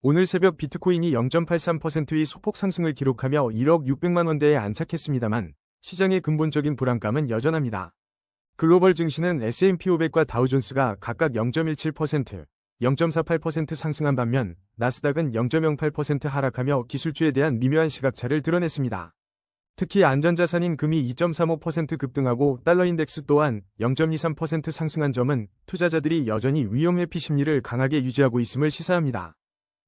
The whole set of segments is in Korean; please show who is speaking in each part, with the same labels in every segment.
Speaker 1: 오늘 새벽 비트코인이 0.83%의 소폭 상승을 기록하며 1억 600만 원대에 안착했습니다만 시장의 근본적인 불안감은 여전합니다. 글로벌 증시는 S&P 500과 다우존스가 각각 0.17%, 0.48% 상승한 반면 나스닥은 0.08% 하락하며 기술주에 대한 미묘한 시각차를 드러냈습니다. 특히 안전자산인 금이 2.35% 급등하고 달러인덱스 또한 0.23% 상승한 점은 투자자들이 여전히 위험회피 심리를 강하게 유지하고 있음을 시사합니다.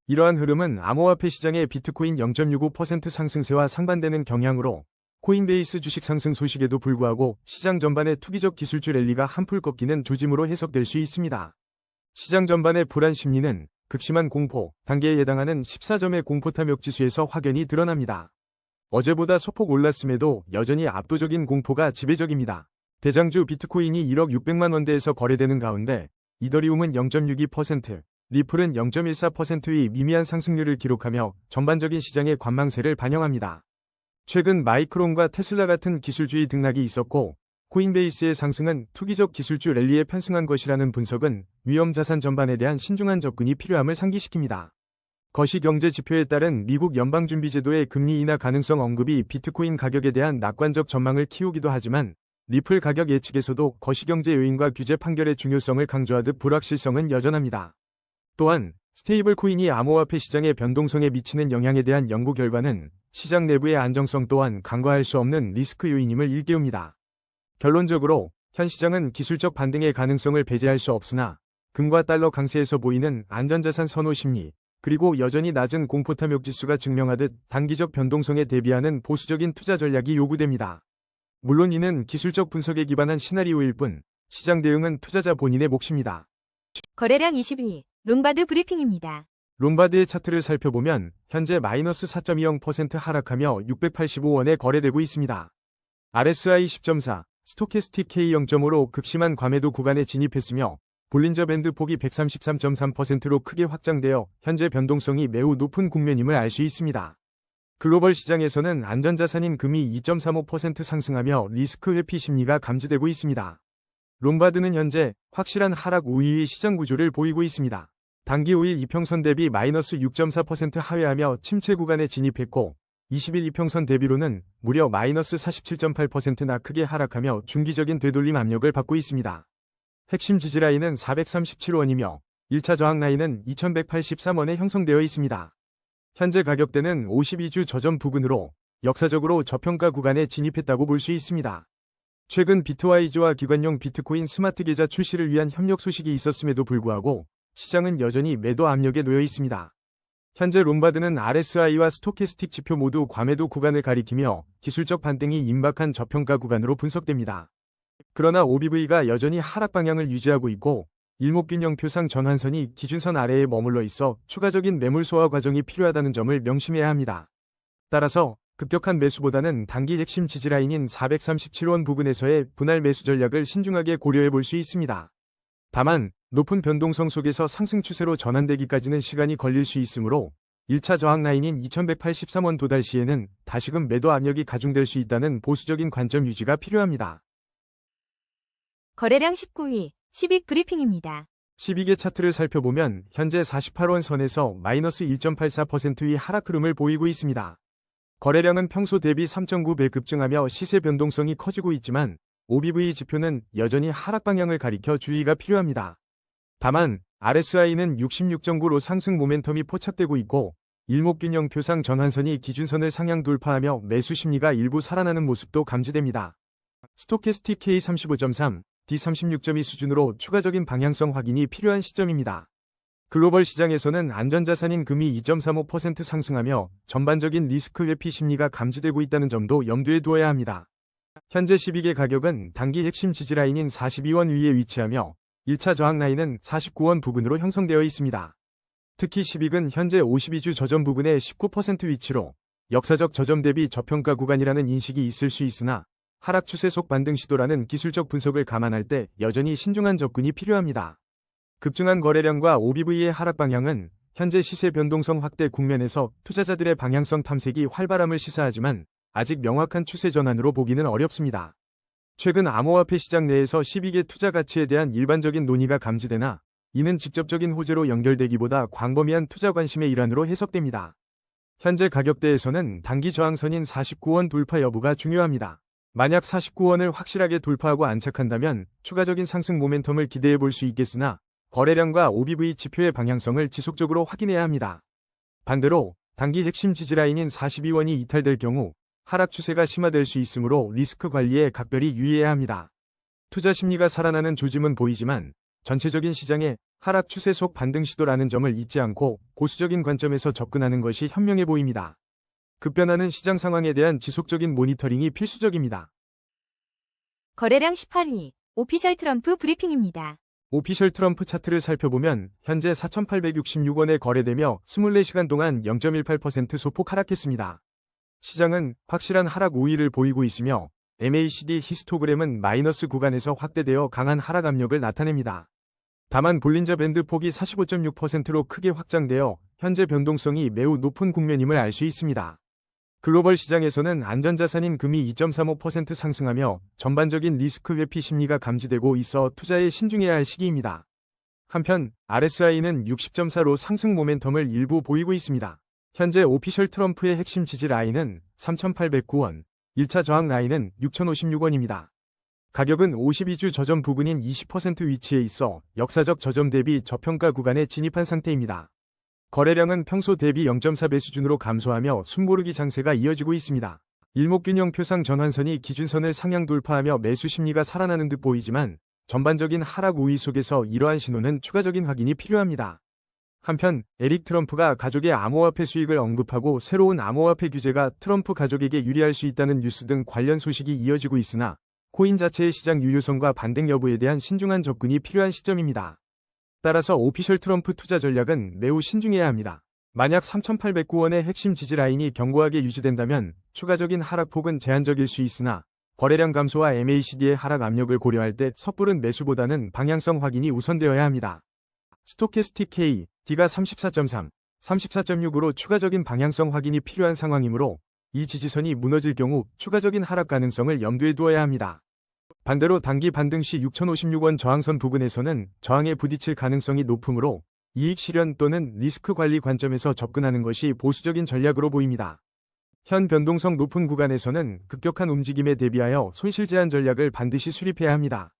Speaker 1: 이러한 흐름은 암호화폐 시장의 비트코인 0.65% 상승세와 상반되는 경향으로 코인베이스 주식 상승 소식에도 불구하고 시장 전반의 투기적 기술주 랠리가 한풀 꺾이는 조짐으로 해석될 수 있습니다. 시장 전반의 불안 심리는 극심한 공포, 단계에 해당하는 14점의 공포탐욕 지수에서 확연히 드러납니다. 어제보다 소폭 올랐음에도 여전히 압도적인 공포가 지배적입니다. 대장주 비트코인이 1억 600만 원대에서 거래되는 가운데 이더리움은 0.62%, 리플은 0.14%의 미미한 상승률을 기록하며 전반적인 시장의 관망세를 반영합니다. 최근 마이크론과 테슬라 같은 기술주의 등락이 있었고 코인베이스의 상승은 투기적 기술주 랠리에 편승한 것이라는 분석은 위험 자산 전반에 대한 신중한 접근이 필요함을 상기시킵니다. 거시경제 지표에 따른 미국 연방준비제도의 금리 인하 가능성 언급이 비트코인 가격에 대한 낙관적 전망을 키우기도 하지만 리플 가격 예측에서도 거시경제 요인과 규제 판결의 중요성을 강조하듯 불확실성은 여전합니다. 또한 스테이블 코인이 암호화폐 시장의 변동성에 미치는 영향에 대한 연구 결과는 시장 내부의 안정성 또한 간과할 수 없는 리스크 요인임을 일깨웁니다. 결론적으로 현 시장은 기술적 반등의 가능성을 배제할 수 없으나 금과 달러 강세에서 보이는 안전자산 선호 심리, 그리고 여전히 낮은 공포탐욕 지수가 증명하듯 단기적 변동성에 대비하는 보수적인 투자 전략이 요구됩니다. 물론 이는 기술적 분석에 기반한 시나리오일 뿐 시장 대응은 투자자 본인의 몫입니다.
Speaker 2: 거래량 22, 롬바드 브리핑입니다.
Speaker 1: 롬바드의 차트를 살펴보면 현재 마이너스 4.20% 하락하며 685원에 거래되고 있습니다. RSI 10.4, 스토캐스틱 K 0.5로 극심한 과매도 구간에 진입했으며 볼린저 밴드 폭이 133.3%로 크게 확장되어 현재 변동성이 매우 높은 국면임을 알 수 있습니다. 글로벌 시장에서는 안전자산인 금이 2.35% 상승하며 리스크 회피 심리가 감지되고 있습니다. 롬바드는 현재 확실한 하락 우위의 시장 구조를 보이고 있습니다. 단기 5일 이평선 대비 마이너스 6.4% 하회하며 침체 구간에 진입했고 20일 이평선 대비로는 무려 마이너스 47.8%나 크게 하락하며 중기적인 되돌림 압력을 받고 있습니다. 핵심 지지라인은 437원이며 1차 저항 라인은 2183원에 형성되어 있습니다. 현재 가격대는 52주 저점 부근으로 역사적으로 저평가 구간에 진입했다고 볼 수 있습니다. 최근 비트와이즈와 기관용 비트코인 스마트 계좌 출시를 위한 협력 소식이 있었음에도 불구하고 시장은 여전히 매도 압력에 놓여 있습니다. 현재 롬바드는 RSI와 스토캐스틱 지표 모두 과매도 구간을 가리키며 기술적 반등이 임박한 저평가 구간으로 분석됩니다. 그러나 OBV가 여전히 하락 방향을 유지하고 있고 일목균형표상 전환선이 기준선 아래에 머물러 있어 추가적인 매물 소화 과정이 필요하다는 점을 명심해야 합니다. 따라서 급격한 매수보다는 단기 핵심 지지라인인 437원 부근에서의 분할 매수 전략을 신중하게 고려해 볼 수 있습니다. 다만 높은 변동성 속에서 상승 추세로 전환되기까지는 시간이 걸릴 수 있으므로 1차 저항 라인인 2183원 도달 시에는 다시금 매도 압력이 가중될 수 있다는 보수적인 관점 유지가 필요합니다.
Speaker 2: 거래량 19위, 시빅 브리핑입니다.
Speaker 1: 시빅의 차트를 살펴보면 현재 48원 선에서 마이너스 1.84%의 하락 흐름을 보이고 있습니다. 거래량은 평소 대비 3.9배 급증하며 시세 변동성이 커지고 있지만 OBV 지표는 여전히 하락 방향을 가리켜 주의가 필요합니다. 다만 RSI는 66.9로 상승 모멘텀이 포착되고 있고 일목균형표상 전환선이 기준선을 상향 돌파하며 매수 심리가 일부 살아나는 모습도 감지됩니다. 스토캐스틱 K 35.3, D 36.2 수준으로 추가적인 방향성 확인이 필요한 시점입니다. 글로벌 시장에서는 안전자산인 금이 2.35% 상승하며 전반적인 리스크 회피 심리가 감지되고 있다는 점도 염두에 두어야 합니다. 현재 시빅의 가격은 단기 핵심 지지라인인 42원 위에 위치하며 1차 저항 라인은 49원 부근으로 형성되어 있습니다. 특히 시빅은 현재 52주 저점 부근의 19% 위치로 역사적 저점 대비 저평가 구간이라는 인식이 있을 수 있으나 하락 추세 속 반등 시도라는 기술적 분석을 감안할 때 여전히 신중한 접근이 필요합니다. 급증한 거래량과 OBV의 하락 방향은 현재 시세 변동성 확대 국면에서 투자자들의 방향성 탐색이 활발함을 시사하지만 아직 명확한 추세 전환으로 보기는 어렵습니다. 최근 암호화폐 시장 내에서 시빅의 투자 가치에 대한 일반적인 논의가 감지되나 이는 직접적인 호재로 연결되기보다 광범위한 투자 관심의 일환으로 해석됩니다. 현재 가격대에서는 단기 저항선인 49원 돌파 여부가 중요합니다. 만약 49원을 확실하게 돌파하고 안착한다면 추가적인 상승 모멘텀을 기대해 볼 수 있겠으나 거래량과 OBV 지표의 방향성을 지속적으로 확인해야 합니다. 반대로 단기 핵심 지지라인인 42원이 이탈될 경우 하락 추세가 심화될 수 있으므로 리스크 관리에 각별히 유의해야 합니다. 투자 심리가 살아나는 조짐은 보이지만 전체적인 시장의 하락 추세 속 반등 시도라는 점을 잊지 않고 보수적인 관점에서 접근하는 것이 현명해 보입니다. 급변하는 시장 상황에 대한 지속적인 모니터링이 필수적입니다.
Speaker 2: 거래량 18위, 오피셜 트럼프 브리핑입니다.
Speaker 1: 오피셜 트럼프 차트를 살펴보면 현재 4,866원에 거래되며 24시간 동안 0.18% 소폭 하락했습니다. 시장은 확실한 하락 우위를 보이고 있으며 MACD 히스토그램은 마이너스 구간에서 확대되어 강한 하락 압력을 나타냅니다. 다만 볼린저 밴드 폭이 45.6%로 크게 확장되어 현재 변동성이 매우 높은 국면임을 알 수 있습니다. 글로벌 시장에서는 안전자산인 금이 2.35% 상승하며 전반적인 리스크 회피 심리가 감지되고 있어 투자에 신중해야 할 시기입니다. 한편 RSI는 60.4로 상승 모멘텀을 일부 보이고 있습니다. 현재 오피셜 트럼프의 핵심 지지 라인은 3,809원, 1차 저항 라인은 6,056원입니다. 가격은 52주 저점 부근인 20% 위치에 있어 역사적 저점 대비 저평가 구간에 진입한 상태입니다. 거래량은 평소 대비 0.4배 수준으로 감소하며 숨고르기 장세가 이어지고 있습니다. 일목균형 표상 전환선이 기준선을 상향 돌파하며 매수 심리가 살아나는 듯 보이지만 전반적인 하락 우위 속에서 이러한 신호는 추가적인 확인이 필요합니다. 한편 에릭 트럼프가 가족의 암호화폐 수익을 언급하고 새로운 암호화폐 규제가 트럼프 가족에게 유리할 수 있다는 뉴스 등 관련 소식이 이어지고 있으나 코인 자체의 시장 유효성과 반등 여부에 대한 신중한 접근이 필요한 시점입니다. 따라서 오피셜 트럼프 투자 전략은 매우 신중해야 합니다. 만약 3,809원의 핵심 지지 라인이 견고하게 유지된다면 추가적인 하락폭은 제한적일 수 있으나 거래량 감소와 MACD의 하락 압력을 고려할 때 섣부른 매수보다는 방향성 확인이 우선되어야 합니다. 스토캐스틱 K, D가 34.3, 34.6으로 추가적인 방향성 확인이 필요한 상황이므로 이 지지선이 무너질 경우 추가적인 하락 가능성을 염두에 두어야 합니다. 반대로 단기 반등 시 6,056원 저항선 부근에서는 저항에 부딪힐 가능성이 높으므로 이익 실현 또는 리스크 관리 관점에서 접근하는 것이 보수적인 전략으로 보입니다. 현 변동성 높은 구간에서는 급격한 움직임에 대비하여 손실 제한 전략을 반드시 수립해야 합니다.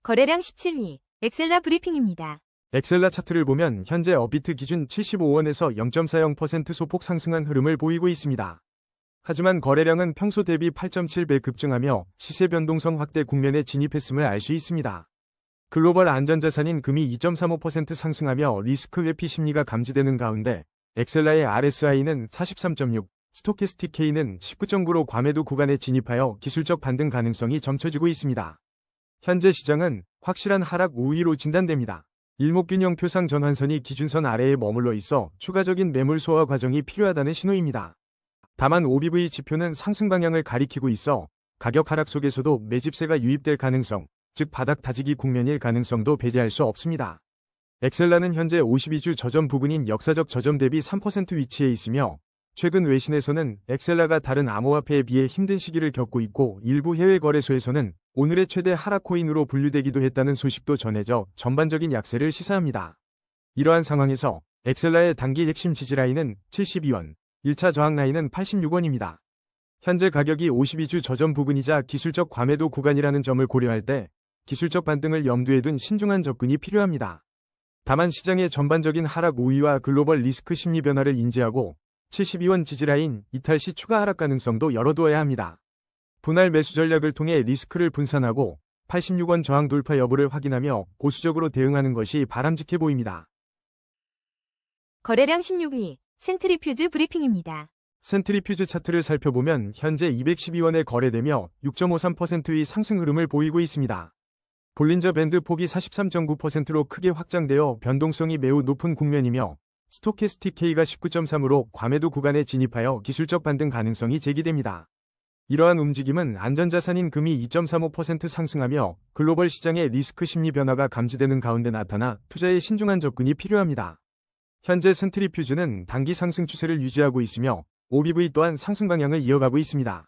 Speaker 2: 거래량 17위, 엑셀라 브리핑입니다.
Speaker 1: 엑셀라 차트를 보면 현재 업비트 기준 75원에서 0.40% 소폭 상승한 흐름을 보이고 있습니다. 하지만 거래량은 평소 대비 8.7배 급증하며 시세 변동성 확대 국면에 진입했음을 알 수 있습니다. 글로벌 안전자산인 금이 2.35% 상승하며 리스크 회피 심리가 감지되는 가운데 엑셀라의 RSI는 43.6, 스토캐스틱 K는 19.9로 과매도 구간에 진입하여 기술적 반등 가능성이 점쳐지고 있습니다. 현재 시장은 확실한 하락 우위로 진단됩니다. 일목균형 표상 전환선이 기준선 아래에 머물러 있어 추가적인 매물 소화 과정이 필요하다는 신호입니다. 다만 OBV 지표는 상승 방향을 가리키고 있어 가격 하락 속에서도 매집세가 유입될 가능성, 즉 바닥 다지기 국면일 가능성도 배제할 수 없습니다. 엑셀라는 현재 52주 저점 부근인 역사적 저점 대비 3% 위치에 있으며 최근 외신에서는 엑셀라가 다른 암호화폐에 비해 힘든 시기를 겪고 있고 일부 해외 거래소에서는 오늘의 최대 하락 코인으로 분류되기도 했다는 소식도 전해져 전반적인 약세를 시사합니다. 이러한 상황에서 엑셀라의 단기 핵심 지지라인은 72원, 1차 저항 라인은 86원입니다. 현재 가격이 52주 저점 부근이자 기술적 과매도 구간이라는 점을 고려할 때 기술적 반등을 염두에 둔 신중한 접근이 필요합니다. 다만 시장의 전반적인 하락 우위와 글로벌 리스크 심리 변화를 인지하고 72원 지지라인 이탈 시 추가 하락 가능성도 열어두어야 합니다. 분할 매수 전략을 통해 리스크를 분산하고 86원 저항 돌파 여부를 확인하며 보수적으로 대응하는 것이 바람직해 보입니다.
Speaker 2: 거래량 16위, 센트리퓨즈 브리핑입니다.
Speaker 1: 센트리퓨즈 차트를 살펴보면 현재 212원에 거래되며 6.53%의 상승 흐름을 보이고 있습니다. 볼린저 밴드 폭이 43.9%로 크게 확장되어 변동성이 매우 높은 국면이며 스토캐스틱 K가 19.3으로 과매도 구간에 진입하여 기술적 반등 가능성이 제기됩니다. 이러한 움직임은 안전자산인 금이 2.35% 상승하며 글로벌 시장의 리스크 심리 변화가 감지되는 가운데 나타나 투자에 신중한 접근이 필요합니다. 현재 센트리퓨즈는 단기 상승 추세를 유지하고 있으며 OBV 또한 상승 방향을 이어가고 있습니다.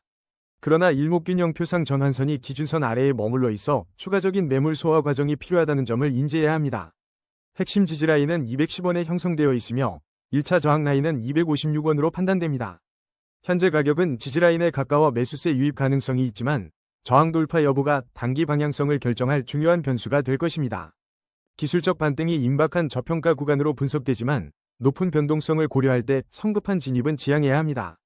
Speaker 1: 그러나 일목균형표상 전환선이 기준선 아래에 머물러 있어 추가적인 매물 소화 과정이 필요하다는 점을 인지해야 합니다. 핵심 지지라인은 210원에 형성되어 있으며 1차 저항 라인은 256원으로 판단됩니다. 현재 가격은 지지라인에 가까워 매수세 유입 가능성이 있지만 저항 돌파 여부가 단기 방향성을 결정할 중요한 변수가 될 것입니다. 기술적 반등이 임박한 저평가 구간으로 분석되지만 높은 변동성을 고려할 때 성급한 진입은 지양해야 합니다.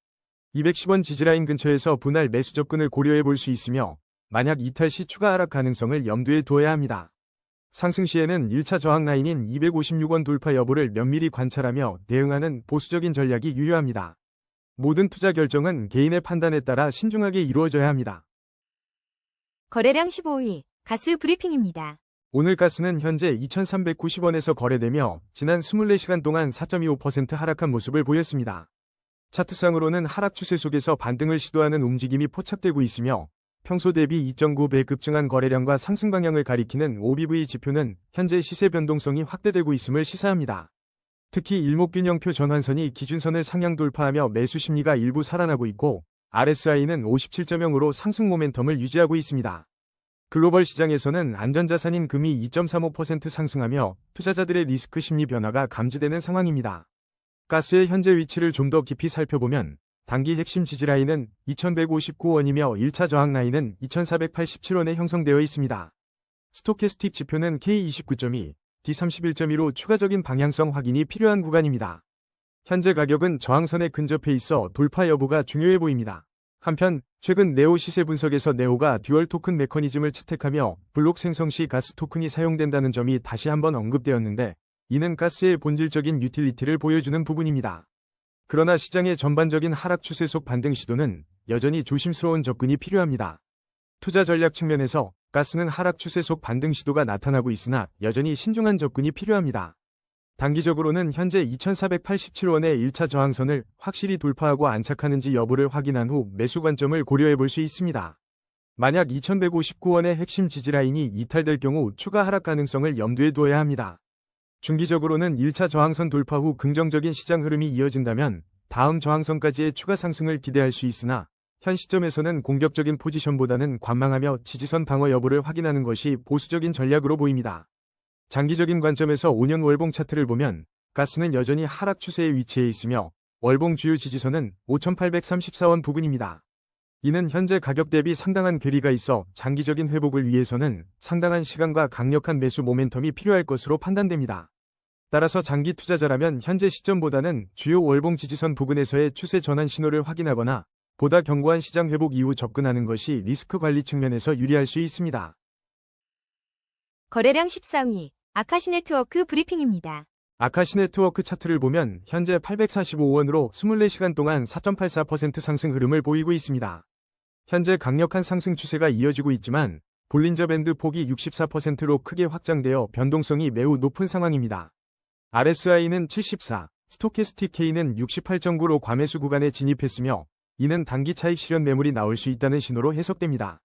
Speaker 1: 210원 지지라인 근처에서 분할 매수 접근을 고려해 볼 수 있으며 만약 이탈 시 추가 하락 가능성을 염두에 두어야 합니다. 상승 시에는 1차 저항 라인인 256원 돌파 여부를 면밀히 관찰하며 대응하는 보수적인 전략이 유효합니다. 모든 투자 결정은 개인의 판단에 따라 신중하게 이루어져야 합니다.
Speaker 2: 거래량 15위, 가스 브리핑입니다.
Speaker 1: 오늘 가스는 현재 2,390원에서 거래되며 지난 24시간 동안 4.25% 하락한 모습을 보였습니다. 차트상으로는 하락 추세 속에서 반등을 시도하는 움직임이 포착되고 있으며 평소 대비 2.9배 급증한 거래량과 상승 방향을 가리키는 OBV 지표는 현재 시세 변동성이 확대되고 있음을 시사합니다. 특히 일목균형표 전환선이 기준선을 상향 돌파하며 매수 심리가 일부 살아나고 있고 RSI는 57.0으로 상승 모멘텀을 유지하고 있습니다. 글로벌 시장에서는 안전자산인 금이 2.35% 상승하며 투자자들의 리스크 심리 변화가 감지되는 상황입니다. 가스의 현재 위치를 좀 더 깊이 살펴보면 단기 핵심 지지라인은 2159원이며 1차 저항 라인은 2487원에 형성되어 있습니다. 스토캐스틱 지표는 K29.2, D31.2로 추가적인 방향성 확인이 필요한 구간입니다. 현재 가격은 저항선에 근접해 있어 돌파 여부가 중요해 보입니다. 한편 최근 네오 시세 분석에서 네오가 듀얼 토큰 메커니즘을 채택하며 블록 생성 시 가스 토큰이 사용된다는 점이 다시 한번 언급되었는데 이는 가스의 본질적인 유틸리티를 보여주는 부분입니다. 그러나 시장의 전반적인 하락 추세 속 반등 시도는 여전히 조심스러운 접근이 필요합니다. 투자 전략 측면에서 가스는 하락 추세 속 반등 시도가 나타나고 있으나 여전히 신중한 접근이 필요합니다. 단기적으로는 현재 2,487원의 1차 저항선을 확실히 돌파하고 안착하는지 여부를 확인한 후 매수 관점을 고려해 볼 수 있습니다. 만약 2,159원의 핵심 지지라인이 이탈될 경우 추가 하락 가능성을 염두에 두어야 합니다. 중기적으로는 1차 저항선 돌파 후 긍정적인 시장 흐름이 이어진다면 다음 저항선까지의 추가 상승을 기대할 수 있으나 현 시점에서는 공격적인 포지션보다는 관망하며 지지선 방어 여부를 확인하는 것이 보수적인 전략으로 보입니다. 장기적인 관점에서 5년 월봉 차트를 보면 가스는 여전히 하락 추세에 위치해 있으며 월봉 주요 지지선은 5,834원 부근입니다. 이는 현재 가격 대비 상당한 괴리가 있어 장기적인 회복을 위해서는 상당한 시간과 강력한 매수 모멘텀이 필요할 것으로 판단됩니다. 따라서 장기 투자자라면 현재 시점보다는 주요 월봉 지지선 부근에서의 추세 전환 신호를 확인하거나 보다 견고한 시장 회복 이후 접근하는 것이 리스크 관리 측면에서 유리할 수 있습니다.
Speaker 2: 거래량 14위, 아카시 네트워크 브리핑입니다.
Speaker 1: 아카시 네트워크 차트를 보면 현재 845원으로 24시간 동안 4.84% 상승 흐름을 보이고 있습니다. 현재 강력한 상승 추세가 이어지고 있지만 볼린저 밴드 폭이 64%로 크게 확장되어 변동성이 매우 높은 상황입니다. RSI는 74, 스토캐스틱 K는 68.9로 과매수 구간에 진입했으며 이는 단기 차익 실현 매물이 나올 수 있다는 신호로 해석됩니다.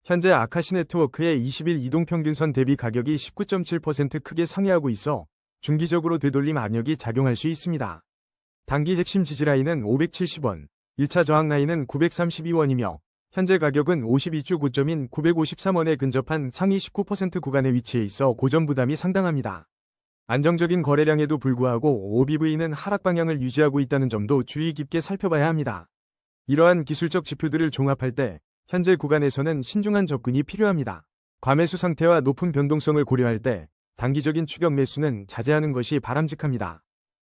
Speaker 1: 현재 아카시 네트워크의 20일 이동평균선 대비 가격이 19.7% 크게 상회하고 있어 중기적으로 되돌림 압력이 작용할 수 있습니다. 단기 핵심 지지라인은 570원, 1차 저항 라인은 932원이며 현재 가격은 52주 고점인 953원에 근접한 상위 19% 구간에 위치해 있어 고점 부담이 상당합니다. 안정적인 거래량에도 불구하고 OBV는 하락 방향을 유지하고 있다는 점도 주의 깊게 살펴봐야 합니다. 이러한 기술적 지표들을 종합할 때 현재 구간에서는 신중한 접근이 필요합니다. 과매수 상태와 높은 변동성을 고려할 때 단기적인 추격 매수는 자제하는 것이 바람직합니다.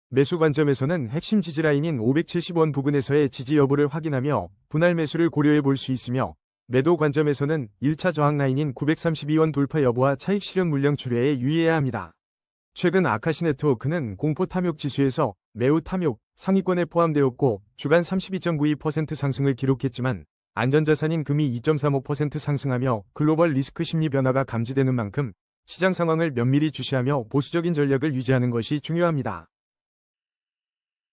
Speaker 1: 매수 관점에서는 핵심 지지라인인 570원 부근에서의 지지 여부를 확인하며 분할 매수를 고려해 볼 수 있으며 매도 관점에서는 1차 저항 라인인 932원 돌파 여부와 차익 실현 물량 출회에 유의해야 합니다. 최근 아카시 네트워크는 공포 탐욕 지수에서 매우 탐욕 상위권에 포함되었고 주간 32.92% 상승을 기록했지만 안전자산인 금이 2.35% 상승하며 글로벌 리스크 심리 변화가 감지되는 만큼 시장 상황을 면밀히 주시하며 보수적인 전략을 유지하는 것이 중요합니다.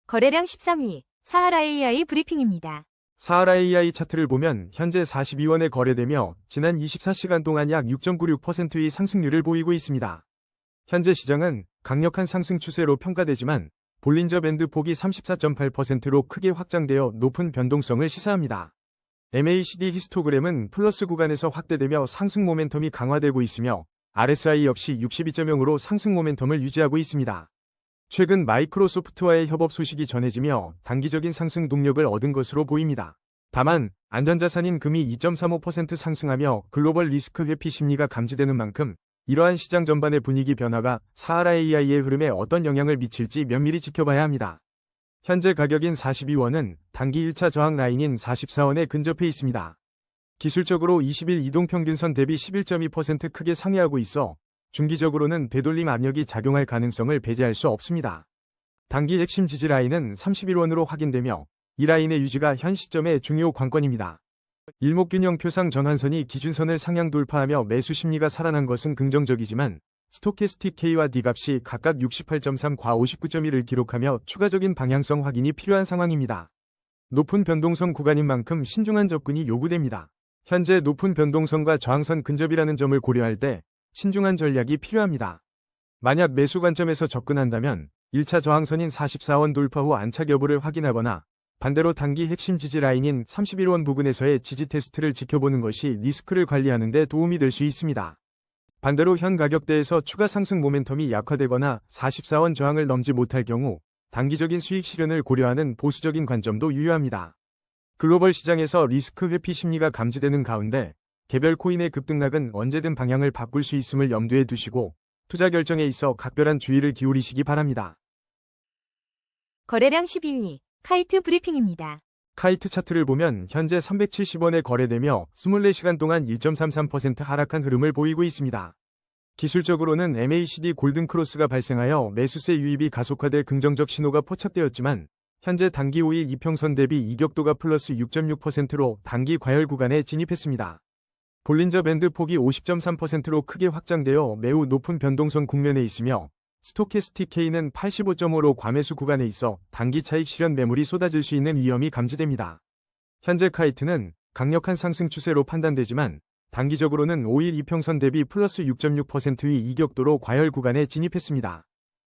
Speaker 2: 거래량 13위, 사하라 AI 브리핑입니다.
Speaker 1: 사하라 AI 차트를 보면 현재 42원에 거래되며 지난 24시간 동안 약 6.96%의 상승률을 보이고 있습니다. 현재 시장은 강력한 상승 추세로 평가되지만 볼린저 밴드 폭이 34.8%로 크게 확장되어 높은 변동성을 시사합니다. MACD 히스토그램은 플러스 구간에서 확대되며 상승 모멘텀이 강화되고 있으며 RSI 역시 62.0으로 상승 모멘텀을 유지하고 있습니다. 최근 마이크로소프트와의 협업 소식이 전해지며 단기적인 상승 동력을 얻은 것으로 보입니다. 다만 안전자산인 금이 2.35% 상승하며 글로벌 리스크 회피 심리가 감지되는 만큼 이러한 시장 전반의 분위기 변화가 사하라 AI의 흐름에 어떤 영향을 미칠지 면밀히 지켜봐야 합니다. 현재 가격인 42원은 단기 1차 저항 라인인 44원에 근접해 있습니다. 기술적으로 20일 이동평균선 대비 11.2% 크게 상회하고 있어 중기적으로는 되돌림 압력이 작용할 가능성을 배제할 수 없습니다. 단기 핵심 지지 라인은 31원으로 확인되며 이 라인의 유지가 현 시점의 중요 관건입니다. 일목균형표상 전환선이 기준선을 상향 돌파하며 매수 심리가 살아난 것은 긍정적이지만 스토캐스틱 K와 D값이 각각 68.3과 59.1을 기록하며 추가적인 방향성 확인이 필요한 상황입니다. 높은 변동성 구간인 만큼 신중한 접근이 요구됩니다. 현재 높은 변동성과 저항선 근접이라는 점을 고려할 때 신중한 전략이 필요합니다. 만약 매수 관점에서 접근한다면 1차 저항선인 44원 돌파 후 안착 여부를 확인하거나 반대로 단기 핵심 지지 라인인 31원 부근에서의 지지 테스트를 지켜보는 것이 리스크를 관리하는 데 도움이 될 수 있습니다. 반대로 현 가격대에서 추가 상승 모멘텀이 약화되거나 44원 저항을 넘지 못할 경우 단기적인 수익 실현을 고려하는 보수적인 관점도 유효합니다. 글로벌 시장에서 리스크 회피 심리가 감지되는 가운데 개별 코인의 급등락은 언제든 방향을 바꿀 수 있음을 염두에 두시고 투자 결정에 있어 각별한 주의를 기울이시기 바랍니다.
Speaker 2: 거래량 12위 카이트 브리핑입니다.
Speaker 1: 카이트 차트를 보면 현재 370원에 거래되며 24시간 동안 1.33% 하락한 흐름을 보이고 있습니다. 기술적으로는 MACD 골든 크로스가 발생하여 매수세 유입이 가속화될 긍정적 신호가 포착되었지만 현재 단기 5일 이평선 대비 이격도가 플러스 6.6%로 단기 과열 구간에 진입했습니다. 볼린저 밴드 폭이 50.3%로 크게 확장되어 매우 높은 변동성 국면에 있으며 스토캐스틱 K는 85.5로 과매수 구간에 있어 단기 차익 실현 매물이 쏟아질 수 있는 위험이 감지됩니다. 현재 카이트는 강력한 상승 추세로 판단되지만 단기적으로는 5일 이평선 대비 플러스 6.6%의 이격도로 과열 구간에 진입했습니다.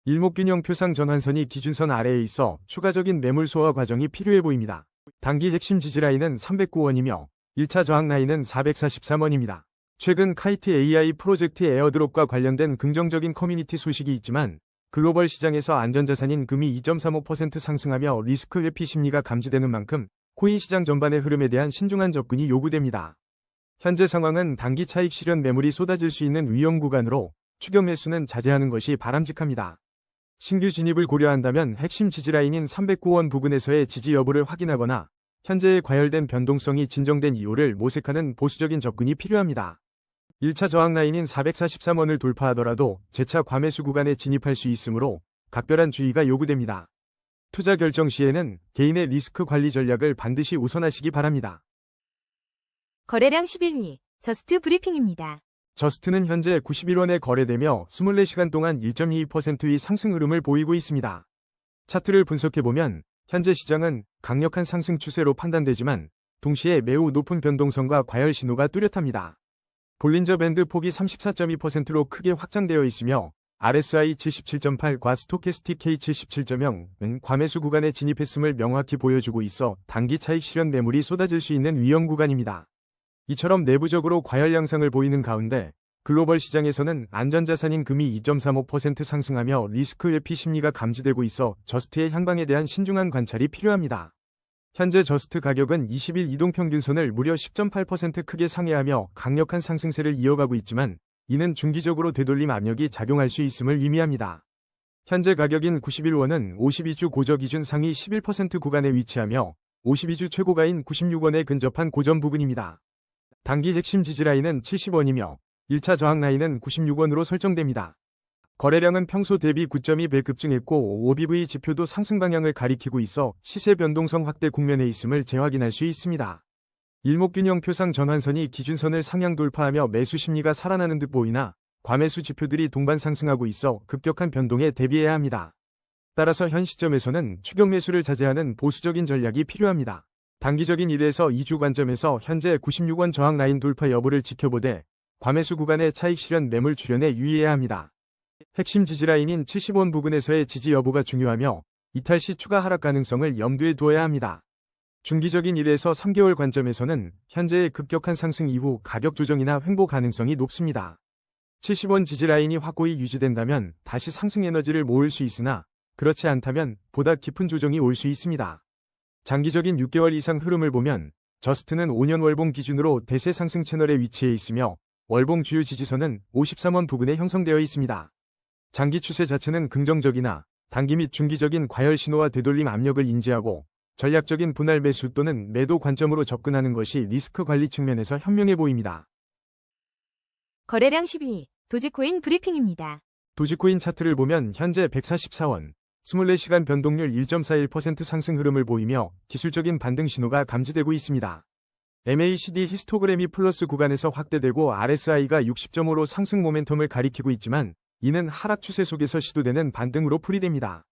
Speaker 1: 일목균형 표상 전환선이 기준선 아래에 있어 추가적인 매물 소화 과정이 필요해 보입니다. 단기 핵심 지지라인은 309원이며 1차 저항 라인은 443원입니다. 최근 카이트 AI 프로젝트 에어드롭과 관련된 긍정적인 커뮤니티 소식이 있지만 글로벌 시장에서 안전자산인 금이 2.35% 상승하며 리스크 회피 심리가 감지되는 만큼 코인 시장 전반의 흐름에 대한 신중한 접근이 요구됩니다. 현재 상황은 단기 차익 실현 매물이 쏟아질 수 있는 위험 구간으로 추격 매수는 자제하는 것이 바람직합니다. 신규 진입을 고려한다면 핵심 지지라인인 309원 부근에서의 지지 여부를 확인하거나 현재의 과열된 변동성이 진정된 이유를 모색하는 보수적인 접근이 필요합니다. 1차 저항 라인인 443원을 돌파하더라도 재차 과매수 구간에 진입할 수 있으므로 각별한 주의가 요구됩니다. 투자 결정 시에는 개인의 리스크 관리 전략을 반드시 우선하시기 바랍니다.
Speaker 2: 거래량 11위 저스트 브리핑입니다.
Speaker 1: 저스트는 현재 91원에 거래되며 24시간 동안 1.22%의 상승 흐름을 보이고 있습니다. 차트를 분석해보면 현재 시장은 강력한 상승 추세로 판단되지만 동시에 매우 높은 변동성과 과열 신호가 뚜렷합니다. 볼린저 밴드 폭이 34.2%로 크게 확장되어 있으며 RSI 77.8과 스토캐스틱 K 77.0은 과매수 구간에 진입했음을 명확히 보여주고 있어 단기 차익 실현 매물이 쏟아질 수 있는 위험 구간입니다. 이처럼 내부적으로 과열 양상을 보이는 가운데 글로벌 시장에서는 안전자산인 금이 2.35% 상승하며 리스크 회피 심리가 감지되고 있어 저스트의 향방에 대한 신중한 관찰이 필요합니다. 현재 저스트 가격은 20일 이동평균선을 무려 10.8% 크게 상회하며 강력한 상승세를 이어가고 있지만 이는 중기적으로 되돌림 압력이 작용할 수 있음을 의미합니다. 현재 가격인 91원은 52주 고저 기준 상위 11% 구간에 위치하며 52주 최고가인 96원에 근접한 고점 부근입니다. 단기 핵심 지지라인은 70원이며 1차 저항 라인은 96원으로 설정됩니다. 거래량은 평소 대비 9.2배 급증했고 OBV 지표도 상승 방향을 가리키고 있어 시세 변동성 확대 국면에 있음을 재확인할 수 있습니다. 일목균형 표상 전환선이 기준선을 상향 돌파하며 매수 심리가 살아나는 듯 보이나 과매수 지표들이 동반 상승하고 있어 급격한 변동에 대비해야 합니다. 따라서 현 시점에서는 추격 매수를 자제하는 보수적인 전략이 필요합니다. 단기적인 1에서 2주 관점에서 현재 96원 저항 라인 돌파 여부를 지켜보되 과매수 구간의 차익 실현 매물 출현에 유의해야 합니다. 핵심 지지라인인 70원 부근에서의 지지 여부가 중요하며 이탈 시 추가 하락 가능성을 염두에 두어야 합니다. 중기적인 1에서 3개월 관점에서는 현재의 급격한 상승 이후 가격 조정이나 횡보 가능성이 높습니다. 70원 지지 라인이 확고히 유지된다면 다시 상승 에너지를 모을 수 있으나 그렇지 않다면 보다 깊은 조정이 올 수 있습니다. 장기적인 6개월 이상 흐름을 보면 저스트는 5년 월봉 기준으로 대세 상승 채널에 위치해 있으며 월봉 주요 지지선은 53원 부근에 형성되어 있습니다. 장기 추세 자체는 긍정적이나 단기 및 중기적인 과열 신호와 되돌림 압력을 인지하고 전략적인 분할 매수 또는 매도 관점으로 접근하는 것이 리스크 관리 측면에서 현명해 보입니다.
Speaker 2: 거래량 12. 도지코인 브리핑입니다.
Speaker 1: 도지코인 차트를 보면 현재 144원, 24시간 변동률 1.41% 상승 흐름을 보이며 기술적인 반등 신호가 감지되고 있습니다. MACD 히스토그램이 플러스 구간에서 확대되고 RSI가 60.5로 상승 모멘텀을 가리키고 있지만 이는 하락 추세 속에서 시도되는 반등으로 풀이됩니다.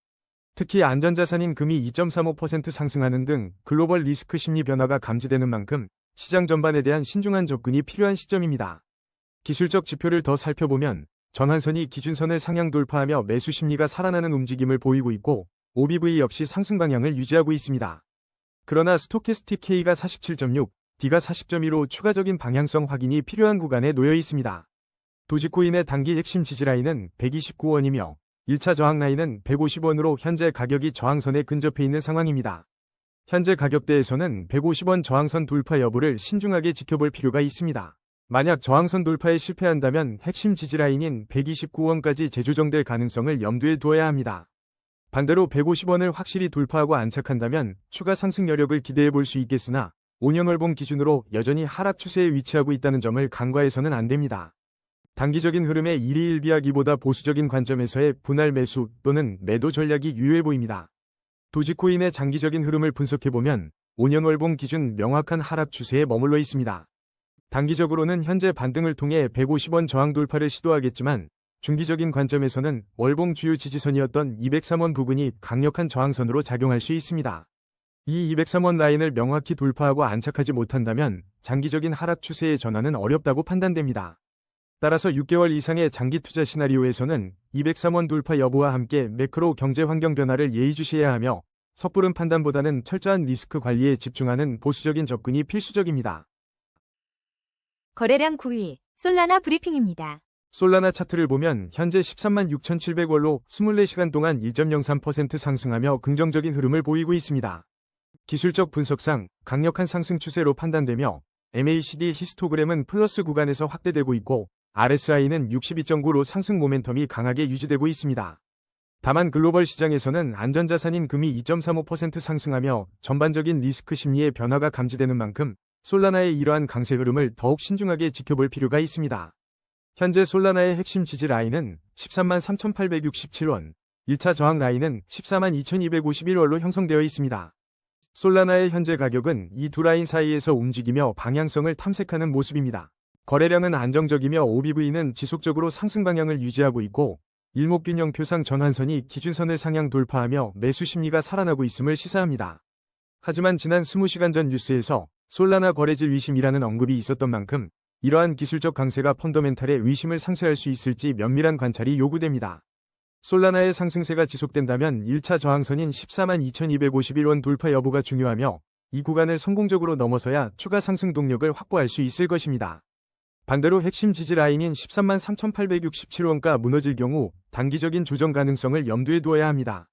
Speaker 1: 특히 안전자산인 금이 2.35% 상승하는 등 글로벌 리스크 심리 변화가 감지되는 만큼 시장 전반에 대한 신중한 접근이 필요한 시점입니다. 기술적 지표를 더 살펴보면 전환선이 기준선을 상향 돌파하며 매수 심리가 살아나는 움직임을 보이고 있고 OBV 역시 상승 방향을 유지하고 있습니다. 그러나 스토캐스틱 K가 47.6, D가 40.2로 추가적인 방향성 확인이 필요한 구간에 놓여 있습니다. 도지코인의 단기 핵심 지지라인은 129원이며 1차 저항 라인은 150원으로 현재 가격이 저항선에 근접해 있는 상황입니다. 현재 가격대에서는 150원 저항선 돌파 여부를 신중하게 지켜볼 필요가 있습니다. 만약 저항선 돌파에 실패한다면 핵심 지지라인인 129원까지 재조정될 가능성을 염두에 두어야 합니다. 반대로 150원을 확실히 돌파하고 안착한다면 추가 상승 여력을 기대해 볼 수 있겠으나 5년 월봉 기준으로 여전히 하락 추세에 위치하고 있다는 점을 간과해서는 안 됩니다. 단기적인 흐름의 1위 1비하기보다 보수적인 관점에서의 분할 매수 또는 매도 전략이 유효해 보입니다. 도지코인의 장기적인 흐름을 분석해보면 5년 월봉 기준 명확한 하락 추세에 머물러 있습니다. 단기적으로는 현재 반등을 통해 150원 저항 돌파를 시도하겠지만 중기적인 관점에서는 월봉 주요 지지선이었던 203원 부근이 강력한 저항선으로 작용할 수 있습니다. 이 203원 라인을 명확히 돌파하고 안착하지 못한다면 장기적인 하락 추세의 전환은 어렵다고 판단됩니다. 따라서 6개월 이상의 장기 투자 시나리오에서는 203원 돌파 여부와 함께 매크로 경제 환경 변화를 예의주시해야 하며 섣부른 판단보다는 철저한 리스크 관리에 집중하는 보수적인 접근이 필수적입니다.
Speaker 2: 거래량 9위. 솔라나 브리핑입니다.
Speaker 1: 솔라나 차트를 보면 현재 13만 6,700원로 24시간 동안 1.03% 상승하며 긍정적인 흐름을 보이고 있습니다. 기술적 분석상 강력한 상승 추세로 판단되며 MACD 히스토그램은 플러스 구간에서 확대되고 있고 RSI는 62.9로 상승 모멘텀이 강하게 유지되고 있습니다. 다만 글로벌 시장에서는 안전자산인 금이 2.35% 상승하며 전반적인 리스크 심리의 변화가 감지되는 만큼 솔라나의 이러한 강세 흐름을 더욱 신중하게 지켜볼 필요가 있습니다. 현재 솔라나의 핵심 지지 라인은 13만 3,867원, 1차 저항 라인은 14만 2,251원로 형성되어 있습니다. 솔라나의 현재 가격은 이 두 라인 사이에서 움직이며 방향성을 탐색하는 모습입니다. 거래량은 안정적이며 OBV는 지속적으로 상승 방향을 유지하고 있고 일목균형표상 전환선이 기준선을 상향 돌파하며 매수 심리가 살아나고 있음을 시사합니다. 하지만 지난 20시간 전 뉴스에서 솔라나 거래질 위심이라는 언급이 있었던 만큼 이러한 기술적 강세가 펀더멘탈의 위심을 상쇄할 수 있을지 면밀한 관찰이 요구됩니다. 솔라나의 상승세가 지속된다면 1차 저항선인 14만 2,251원 돌파 여부가 중요하며 이 구간을 성공적으로 넘어서야 추가 상승 동력을 확보할 수 있을 것입니다. 반대로 핵심 지지 라인인 13만 3,867원가 무너질 경우 단기적인 조정 가능성을 염두에 두어야 합니다.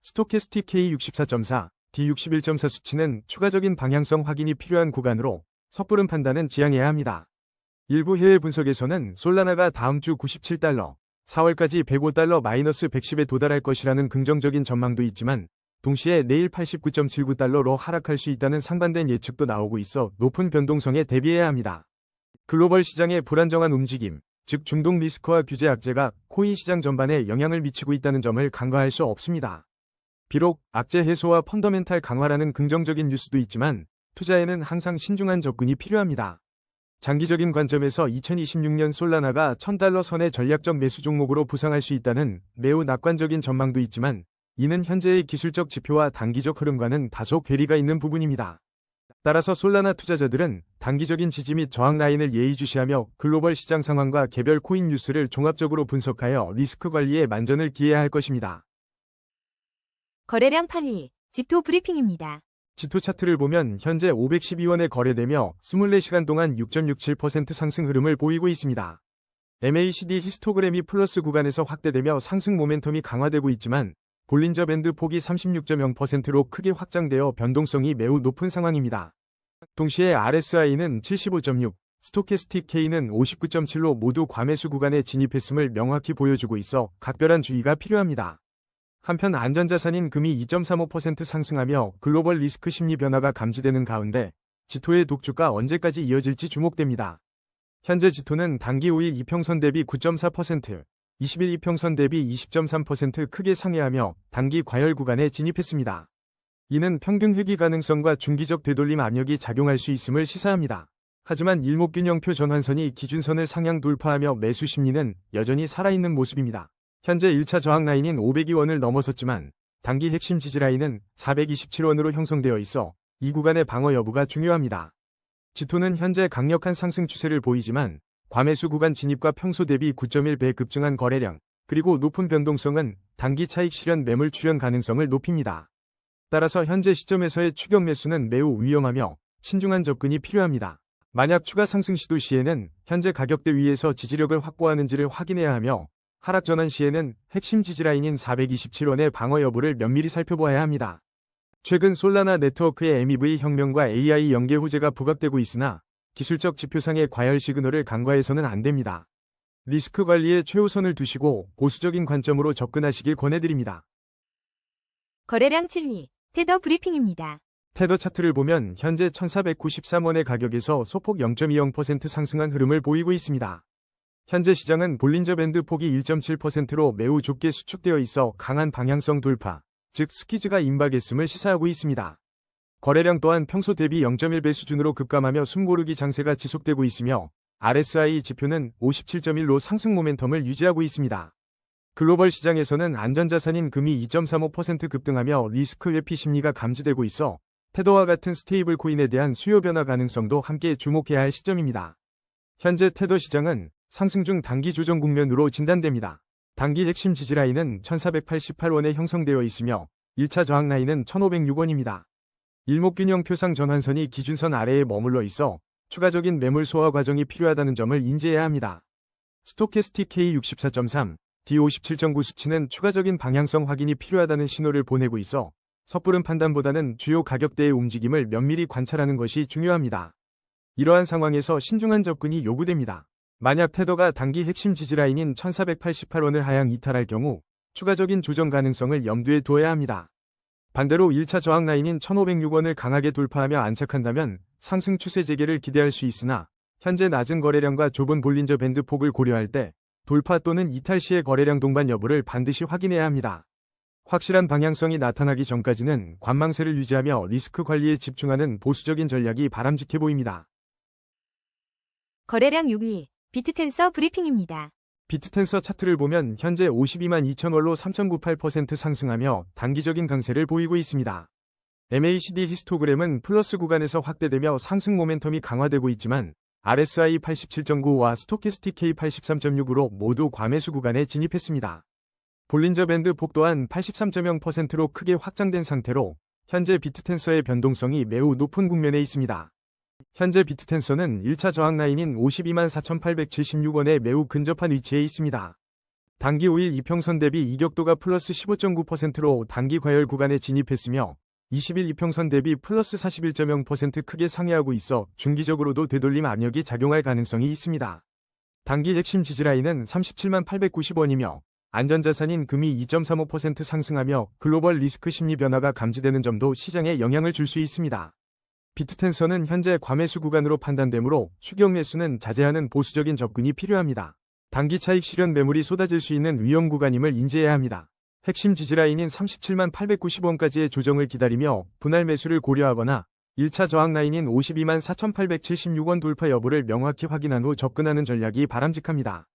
Speaker 1: 스토캐스틱 K64.4, D61.4 수치는 추가적인 방향성 확인이 필요한 구간으로 섣부른 판단은 지양해야 합니다. 일부 해외 분석에서는 솔라나가 다음 주 97달러, 4월까지 105달러 -110에 도달할 것이라는 긍정적인 전망도 있지만 동시에 내일 89.79달러로 하락할 수 있다는 상반된 예측도 나오고 있어 높은 변동성에 대비해야 합니다. 글로벌 시장의 불안정한 움직임, 즉 중동 리스크와 규제 악재가 코인 시장 전반에 영향을 미치고 있다는 점을 간과할 수 없습니다. 비록 악재 해소와 펀더멘탈 강화라는 긍정적인 뉴스도 있지만 투자에는 항상 신중한 접근이 필요합니다. 장기적인 관점에서 2026년 솔라나가 1000달러 선의 전략적 매수 종목으로 부상할 수 있다는 매우 낙관적인 전망도 있지만 이는 현재의 기술적 지표와 단기적 흐름과는 다소 괴리가 있는 부분입니다. 따라서 솔라나 투자자들은 단기적인 지지 및 저항 라인을 예의주시하며 글로벌 시장 상황과 개별 코인 뉴스를 종합적으로 분석하여 리스크 관리에 만전을 기해야 할 것입니다.
Speaker 2: 거래량 8위. 지토 브리핑입니다.
Speaker 1: 지토 차트를 보면 현재 512원에 거래되며 24시간 동안 6.67% 상승 흐름을 보이고 있습니다. MACD 히스토그램이 플러스 구간에서 확대되며 상승 모멘텀이 강화되고 있지만 볼린저 밴드 폭이 36.0%로 크게 확장되어 변동성이 매우 높은 상황입니다. 동시에 RSI는 75.6, 스토캐스틱 K는 59.7로 모두 과매수 구간에 진입했음을 명확히 보여주고 있어 각별한 주의가 필요합니다. 한편 안전자산인 금이 2.35% 상승하며 글로벌 리스크 심리 변화가 감지되는 가운데 지토의 독주가 언제까지 이어질지 주목됩니다. 현재 지토는 단기 5일 이평선 대비 9.4%, 20일 이평선 대비 20.3% 크게 상회하며 단기 과열 구간에 진입했습니다. 이는 평균 회귀 가능성과 중기적 되돌림 압력이 작용할 수 있음을 시사합니다. 하지만 일목균형표 전환선이 기준선을 상향 돌파하며 매수 심리는 여전히 살아있는 모습입니다. 현재 1차 저항 라인인 502원을 넘어섰지만 단기 핵심 지지 라인은 427원으로 형성되어 있어 이 구간의 방어 여부가 중요합니다. 지토는 현재 강력한 상승 추세를 보이지만 과매수 구간 진입과 평소 대비 9.1배 급증한 거래량, 그리고 높은 변동성은 단기 차익 실현 매물 출현 가능성을 높입니다. 따라서 현재 시점에서의 추격 매수는 매우 위험하며 신중한 접근이 필요합니다. 만약 추가 상승 시도 시에는 현재 가격대 위에서 지지력을 확보하는지를 확인해야 하며 하락 전환 시에는 핵심 지지라인인 427원의 방어 여부를 면밀히 살펴보아야 합니다. 최근 솔라나 네트워크의 MEV 혁명과 AI 연계 호재가 부각되고 있으나 기술적 지표상의 과열 시그널을 간과해서는 안 됩니다. 리스크 관리에 최우선을 두시고 보수적인 관점으로 접근하시길 권해드립니다.
Speaker 2: 거래량 7위, 테더 브리핑입니다.
Speaker 1: 테더 차트를 보면 현재 1493원의 가격에서 소폭 0.20% 상승한 흐름을 보이고 있습니다. 현재 시장은 볼린저 밴드 폭이 1.7%로 매우 좁게 수축되어 있어 강한 방향성 돌파, 즉 스퀴즈가 임박했음을 시사하고 있습니다. 거래량 또한 평소 대비 0.1배 수준으로 급감하며 숨고르기 장세가 지속되고 있으며 RSI 지표는 57.1로 상승 모멘텀을 유지하고 있습니다. 글로벌 시장에서는 안전자산인 금이 2.35% 급등하며 리스크 회피 심리가 감지되고 있어 테더와 같은 스테이블 코인에 대한 수요 변화 가능성도 함께 주목해야 할 시점입니다. 현재 테더 시장은 상승 중 단기 조정 국면으로 진단됩니다. 단기 핵심 지지라인은 1488원에 형성되어 있으며 1차 저항 라인은 1506원입니다. 일목균형표상 전환선이 기준선 아래에 머물러 있어 추가적인 매물 소화 과정이 필요하다는 점을 인지해야 합니다. 스토캐스틱 K64.3, D57.9 수치는 추가적인 방향성 확인이 필요하다는 신호를 보내고 있어 섣부른 판단보다는 주요 가격대의 움직임을 면밀히 관찰하는 것이 중요합니다. 이러한 상황에서 신중한 접근이 요구됩니다. 만약 테더가 단기 핵심 지지라인인 1488원을 하향 이탈할 경우 추가적인 조정 가능성을 염두에 두어야 합니다. 반대로 1차 저항 라인인 1506원을 강하게 돌파하며 안착한다면 상승 추세 재개를 기대할 수 있으나 현재 낮은 거래량과 좁은 볼린저 밴드 폭을 고려할 때 돌파 또는 이탈 시의 거래량 동반 여부를 반드시 확인해야 합니다. 확실한 방향성이 나타나기 전까지는 관망세를 유지하며 리스크 관리에 집중하는 보수적인 전략이 바람직해 보입니다.
Speaker 2: 거래량 6위, 비트텐서 브리핑입니다.
Speaker 1: 비트텐서 차트를 보면 현재 52만 2천원로 3.98% 상승하며 단기적인 강세를 보이고 있습니다. MACD 히스토그램은 플러스 구간에서 확대되며 상승 모멘텀이 강화되고 있지만 RSI 87.9와 스토캐스틱 K 83.6으로 모두 과매수 구간에 진입했습니다. 볼린저 밴드 폭 또한 83.0%로 크게 확장된 상태로 현재 비트텐서의 변동성이 매우 높은 국면에 있습니다. 현재 비트텐서는 1차 저항 라인인 52만 4,876원에 매우 근접한 위치에 있습니다. 단기 5일 이평선 대비 이격도가 플러스 15.9%로 단기 과열 구간에 진입했으며 20일 이평선 대비 플러스 41.0% 크게 상회하고 있어 중기적으로도 되돌림 압력이 작용할 가능성이 있습니다. 단기 핵심 지지라인은 37만 890원이며 안전자산인 금이 2.35% 상승하며 글로벌 리스크 심리 변화가 감지되는 점도 시장에 영향을 줄 수 있습니다. 비트텐서는 현재 과매수 구간으로 판단되므로 추격 매수는 자제하는 보수적인 접근이 필요합니다. 단기 차익 실현 매물이 쏟아질 수 있는 위험 구간임을 인지해야 합니다. 핵심 지지라인인 37만 890원까지의 조정을 기다리며 분할 매수를 고려하거나 1차 저항 라인인 52만 4,876원 돌파 여부를 명확히 확인한 후 접근하는 전략이 바람직합니다.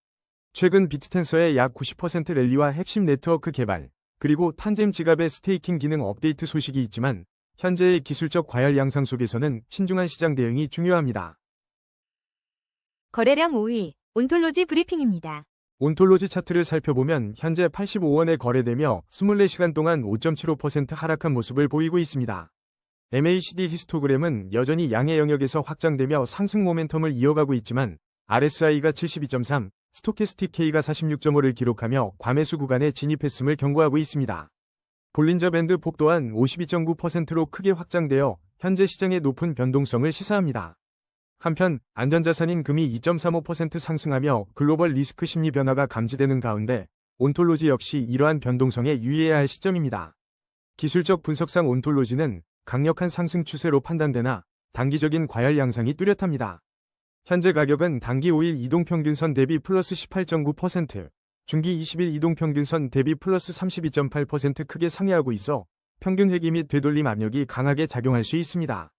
Speaker 1: 최근 비트텐서의 약 90% 랠리와 핵심 네트워크 개발, 그리고 탄잼 지갑의 스테이킹 기능 업데이트 소식이 있지만 현재의 기술적 과열 양상 속에서는 신중한 시장 대응이 중요합니다.
Speaker 2: 거래량 5위, 온톨로지 브리핑입니다.
Speaker 1: 온톨로지 차트를 살펴보면 현재 85원에 거래되며 24시간 동안 5.75% 하락한 모습을 보이고 있습니다. MACD 히스토그램은 여전히 양의 영역에서 확장되며 상승 모멘텀을 이어가고 있지만 RSI가 72.3, 스토캐스틱 K가 46.5를 기록하며 과매수 구간에 진입했음을 경고하고 있습니다. 볼린저 밴드 폭 또한 52.9%로 크게 확장되어 현재 시장의 높은 변동성을 시사합니다. 한편 안전자산인 금이 2.35% 상승하며 글로벌 리스크 심리 변화가 감지되는 가운데 온톨로지 역시 이러한 변동성에 유의해야 할 시점입니다. 기술적 분석상 온톨로지는 강력한 상승 추세로 판단되나 단기적인 과열 양상이 뚜렷합니다. 현재 가격은 단기 5일 이동평균선 대비 플러스 18.9%, 중기 20일 이동평균선 대비 플러스 32.8% 크게 상회하고 있어 평균 회귀 및 되돌림 압력이 강하게 작용할 수 있습니다.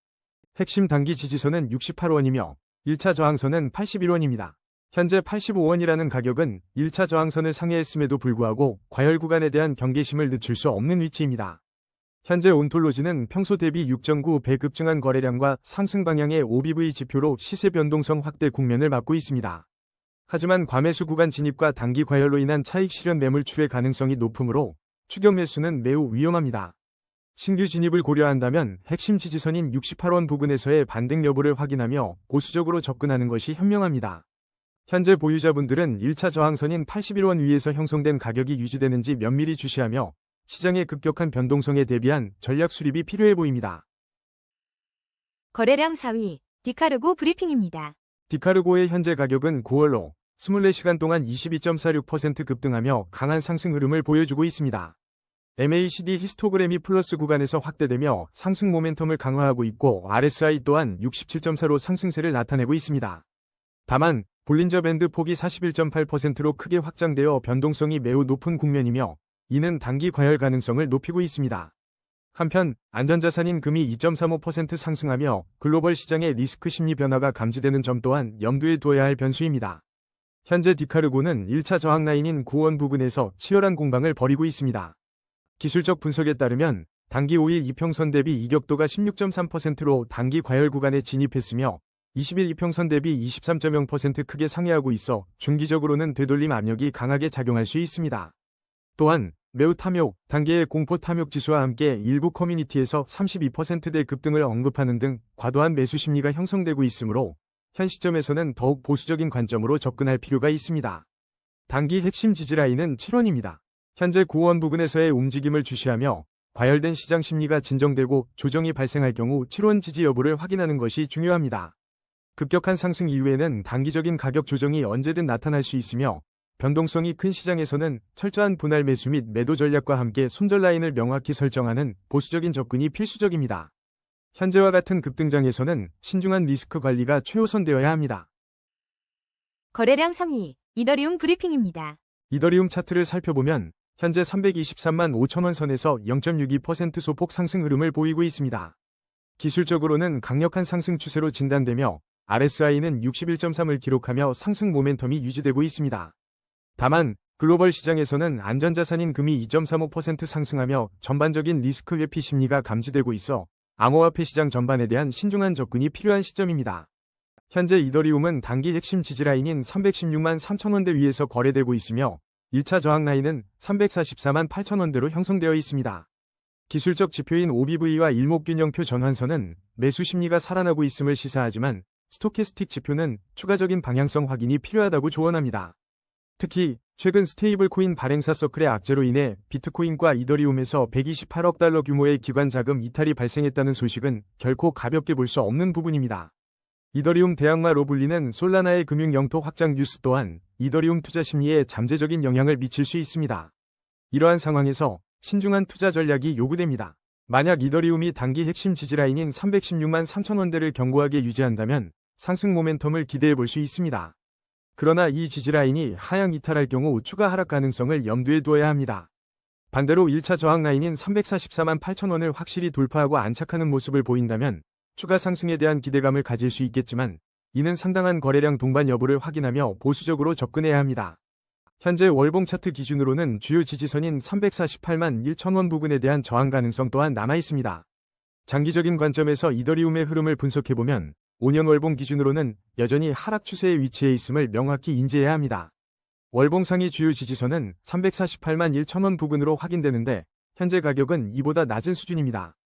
Speaker 1: 핵심 단기 지지선은 68원이며 1차 저항선은 81원입니다. 현재 85원이라는 가격은 1차 저항선을 상회했음에도 불구하고 과열 구간에 대한 경계심을 늦출 수 없는 위치입니다. 현재 온톨로지는 평소 대비 6.9배 급증한 거래량과 상승 방향의 OBV 지표로 시세 변동성 확대 국면을 맞고 있습니다. 하지만 과매수 구간 진입과 단기 과열로 인한 차익 실현 매물 출회 가능성이 높으므로 추격 매수는 매우 위험합니다. 신규 진입을 고려한다면 핵심 지지선인 68원 부근에서의 반등 여부를 확인하며 보수적으로 접근하는 것이 현명합니다. 현재 보유자분들은 1차 저항선인 81원 위에서 형성된 가격이 유지되는지 면밀히 주시하며 시장의 급격한 변동성에 대비한 전략 수립이 필요해 보입니다.
Speaker 2: 거래량 4위, 디카르고 브리핑입니다.
Speaker 1: 디카르고의 현재 가격은 9월로 24시간 동안 22.46% 급등하며 강한 상승 흐름을 보여주고 있습니다. MACD 히스토그램이 플러스 구간에서 확대되며 상승 모멘텀을 강화하고 있고 RSI 또한 67.4로 상승세를 나타내고 있습니다. 다만 볼린저 밴드 폭이 41.8%로 크게 확장되어 변동성이 매우 높은 국면이며 이는 단기 과열 가능성을 높이고 있습니다. 한편 안전자산인 금이 2.35% 상승하며 글로벌 시장의 리스크 심리 변화가 감지되는 점 또한 염두에 두어야 할 변수입니다. 현재 디카르고는 1차 저항 라인인 9원 부근에서 치열한 공방을 벌이고 있습니다. 기술적 분석에 따르면 단기 5일 이평선 대비 이격도가 16.3%로 단기 과열 구간에 진입했으며 20일 이평선 대비 23.0% 크게 상회하고 있어 중기적으로는 되돌림 압력이 강하게 작용할 수 있습니다. 또한 매우 탐욕, 단계의 공포 탐욕 지수와 함께 일부 커뮤니티에서 32%대 급등을 언급하는 등 과도한 매수 심리가 형성되고 있으므로 현 시점에서는 더욱 보수적인 관점으로 접근할 필요가 있습니다. 단기 핵심 지지라인은 7원입니다. 현재 9원 부근에서의 움직임을 주시하며 과열된 시장 심리가 진정되고 조정이 발생할 경우 7원 지지 여부를 확인하는 것이 중요합니다. 급격한 상승 이후에는 단기적인 가격 조정이 언제든 나타날 수 있으며 변동성이 큰 시장에서는 철저한 분할 매수 및 매도 전략과 함께 손절 라인을 명확히 설정하는 보수적인 접근이 필수적입니다. 현재와 같은 급등장에서는 신중한 리스크 관리가 최우선되어야 합니다.
Speaker 2: 거래량 3위, 이더리움 브리핑입니다.
Speaker 1: 이더리움 차트를 살펴보면 현재 323만 5천원 선에서 0.62% 소폭 상승 흐름을 보이고 있습니다. 기술적으로는 강력한 상승 추세로 진단되며 RSI는 61.3을 기록하며 상승 모멘텀이 유지되고 있습니다. 다만 글로벌 시장에서는 안전자산인 금이 2.35% 상승하며 전반적인 리스크 회피 심리가 감지되고 있어 암호화폐 시장 전반에 대한 신중한 접근이 필요한 시점입니다. 현재 이더리움은 단기 핵심 지지라인인 316만 3천원대 위에서 거래되고 있으며 1차 저항 라인은 344만 8천원대로 형성되어 있습니다. 기술적 지표인 OBV와 일목균형표 전환선은 매수 심리가 살아나고 있음을 시사하지만 스토캐스틱 지표는 추가적인 방향성 확인이 필요하다고 조언합니다. 특히 최근 스테이블 코인 발행사 서클의 악재로 인해 비트코인과 이더리움에서 128억 달러 규모의 기관 자금 이탈이 발생했다는 소식은 결코 가볍게 볼 수 없는 부분입니다. 이더리움 대항마로 불리는 솔라나의 금융 영토 확장 뉴스 또한 이더리움 투자 심리에 잠재적인 영향을 미칠 수 있습니다. 이러한 상황에서 신중한 투자 전략이 요구됩니다. 만약 이더리움이 단기 핵심 지지라인인 316만 3천원대를 견고하게 유지한다면 상승 모멘텀을 기대해 볼 수 있습니다. 그러나 이 지지라인이 하향 이탈할 경우 추가 하락 가능성을 염두에 두어야 합니다. 반대로 1차 저항 라인인 344만 8천원을 확실히 돌파하고 안착하는 모습을 보인다면 추가 상승에 대한 기대감을 가질 수 있겠지만 이는 상당한 거래량 동반 여부를 확인하며 보수적으로 접근해야 합니다. 현재 월봉 차트 기준으로는 주요 지지선인 348만 1천원 부근에 대한 저항 가능성 또한 남아 있습니다. 장기적인 관점에서 이더리움의 흐름을 분석해보면 5년 월봉 기준으로는 여전히 하락 추세에 위치해 있음을 명확히 인지해야 합니다. 월봉 상위 주요 지지선은 348만 1천원 부근으로 확인되는데 현재 가격은 이보다 낮은 수준입니다.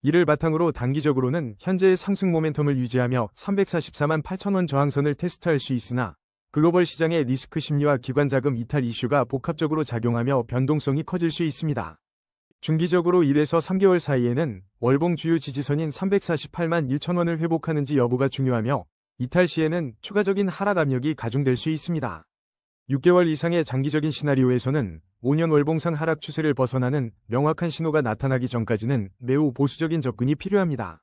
Speaker 1: 이를 바탕으로 단기적으로는 현재의 상승 모멘텀을 유지하며 344만 8천원 저항선을 테스트할 수 있으나 글로벌 시장의 리스크 심리와 기관 자금 이탈 이슈가 복합적으로 작용하며 변동성이 커질 수 있습니다. 중기적으로 1에서 3개월 사이에는 월봉 주요 지지선인 348만 1천원을 회복하는지 여부가 중요하며 이탈 시에는 추가적인 하락 압력이 가중될 수 있습니다. 6개월 이상의 장기적인 시나리오에서는 5년 월봉상 하락 추세를 벗어나는 명확한 신호가 나타나기 전까지는 매우 보수적인 접근이 필요합니다.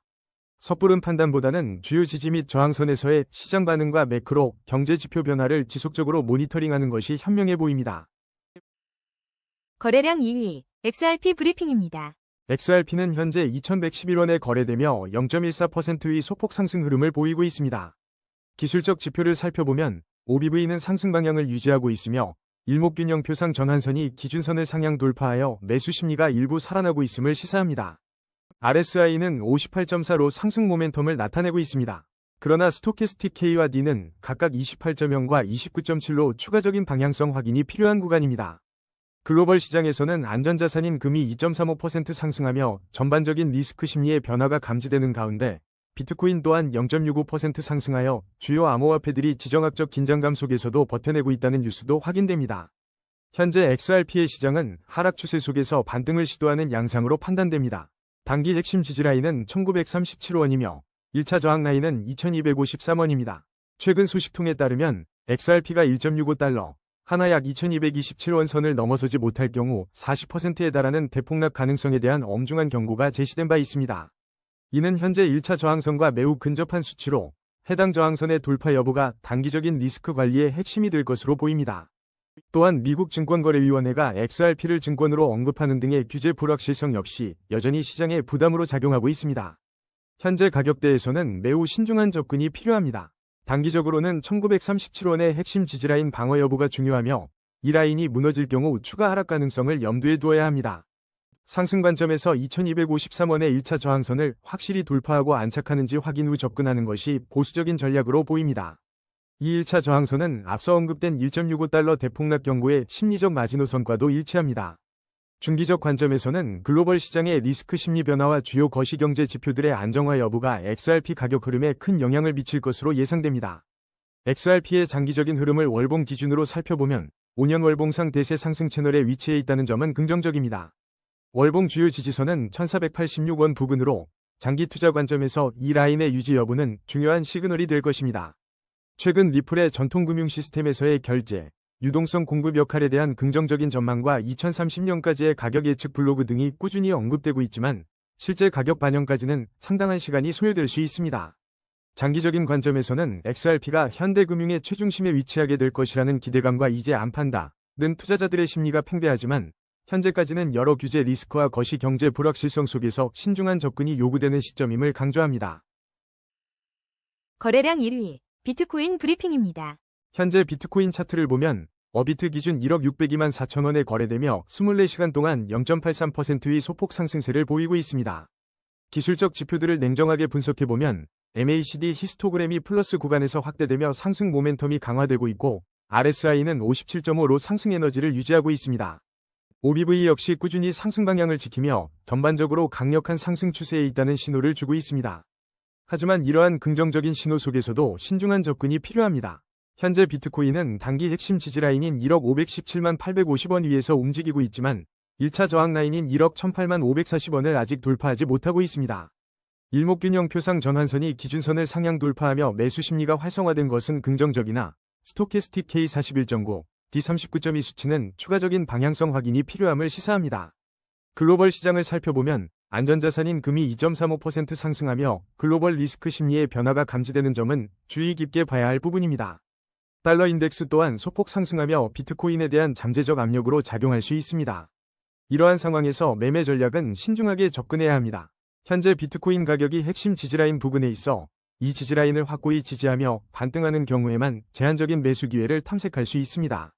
Speaker 1: 섣부른 판단보다는 주요 지지 및 저항선에서의 시장 반응과 매크로, 경제 지표 변화를 지속적으로 모니터링하는 것이 현명해 보입니다.
Speaker 2: 거래량 2위, XRP 브리핑입니다.
Speaker 1: XRP는 현재 2111원에 거래되며 0.14%의 소폭 상승 흐름을 보이고 있습니다. 기술적 지표를 살펴보면 OBV는 상승 방향을 유지하고 있으며 일목균형표상 전환선이 기준선을 상향 돌파하여 매수 심리가 일부 살아나고 있음을 시사합니다. RSI는 58.4로 상승 모멘텀을 나타내고 있습니다. 그러나 스토캐스틱 K와 D는 각각 28.0과 29.7로 추가적인 방향성 확인이 필요한 구간입니다. 글로벌 시장에서는 안전자산인 금이 2.35% 상승하며 전반적인 리스크 심리의 변화가 감지되는 가운데 비트코인 또한 0.65% 상승하여 주요 암호화폐들이 지정학적 긴장감 속에서도 버텨내고 있다는 뉴스도 확인됩니다. 현재 XRP의 시장은 하락 추세 속에서 반등을 시도하는 양상으로 판단됩니다. 단기 핵심 지지라인은 1937원이며 1차 저항 라인은 2253원입니다. 최근 소식통에 따르면 XRP가 1.65달러, 하나 약 2227원 선을 넘어서지 못할 경우 40%에 달하는 대폭락 가능성에 대한 엄중한 경고가 제시된 바 있습니다. 이는 현재 1차 저항선과 매우 근접한 수치로 해당 저항선의 돌파 여부가 단기적인 리스크 관리의 핵심이 될 것으로 보입니다. 또한 미국 증권거래위원회가 XRP를 증권으로 언급하는 등의 규제 불확실성 역시 여전히 시장에 부담으로 작용하고 있습니다. 현재 가격대에서는 매우 신중한 접근이 필요합니다. 단기적으로는 1937원의 핵심 지지라인 방어 여부가 중요하며 이 라인이 무너질 경우 추가 하락 가능성을 염두에 두어야 합니다. 상승 관점에서 2253원의 1차 저항선을 확실히 돌파하고 안착하는지 확인 후 접근하는 것이 보수적인 전략으로 보입니다. 이 1차 저항선은 앞서 언급된 1.65달러 대폭락 경고의 심리적 마지노선과도 일치합니다. 중기적 관점에서는 글로벌 시장의 리스크 심리 변화와 주요 거시경제 지표들의 안정화 여부가 XRP 가격 흐름에 큰 영향을 미칠 것으로 예상됩니다. XRP의 장기적인 흐름을 월봉 기준으로 살펴보면 5년 월봉상 대세 상승 채널에 위치해 있다는 점은 긍정적입니다. 월봉 주요 지지선은 1486원 부근으로 장기 투자 관점에서 이 라인의 유지 여부는 중요한 시그널이 될 것입니다. 최근 리플의 전통금융 시스템에서의 결제, 유동성 공급 역할에 대한 긍정적인 전망과 2030년까지의 가격 예측 블로그 등이 꾸준히 언급되고 있지만 실제 가격 반영까지는 상당한 시간이 소요될 수 있습니다. 장기적인 관점에서는 XRP가 현대금융의 최중심에 위치하게 될 것이라는 기대감과 이제 안 판다는 투자자들의 심리가 팽배하지만 현재까지는 여러 규제 리스크와 거시 경제 불확실성 속에서 신중한 접근이 요구되는 시점임을 강조합니다.
Speaker 2: 거래량 1위, 비트코인 브리핑입니다.
Speaker 1: 현재 비트코인 차트를 보면 어비트 기준 1억 602만 4천원에 거래되며 24시간 동안 0.83%의 소폭 상승세를 보이고 있습니다. 기술적 지표들을 냉정하게 분석해보면 MACD 히스토그램이 플러스 구간에서 확대되며 상승 모멘텀이 강화되고 있고 RSI는 57.5로 상승 에너지를 유지하고 있습니다. OBV 역시 꾸준히 상승 방향을 지키며 전반적으로 강력한 상승 추세에 있다는 신호를 주고 있습니다. 하지만 이러한 긍정적인 신호 속에서도 신중한 접근이 필요합니다. 현재 비트코인은 단기 핵심 지지라인인 1억 517만 850원 위에서 움직이고 있지만 1차 저항 라인인 1억 1008만 540원을 아직 돌파하지 못하고 있습니다. 일목균형표상 전환선이 기준선을 상향 돌파하며 매수 심리가 활성화된 것은 긍정적이나 스토캐스틱 K41.9, D39.2 수치는 추가적인 방향성 확인이 필요함을 시사합니다. 글로벌 시장을 살펴보면 안전자산인 금이 2.35% 상승하며 글로벌 리스크 심리의 변화가 감지되는 점은 주의 깊게 봐야 할 부분입니다. 달러 인덱스 또한 소폭 상승하며 비트코인에 대한 잠재적 압력으로 작용할 수 있습니다. 이러한 상황에서 매매 전략은 신중하게 접근해야 합니다. 현재 비트코인 가격이 핵심 지지라인 부근에 있어 이 지지라인을 확고히 지지하며 반등하는 경우에만 제한적인 매수 기회를 탐색할 수 있습니다.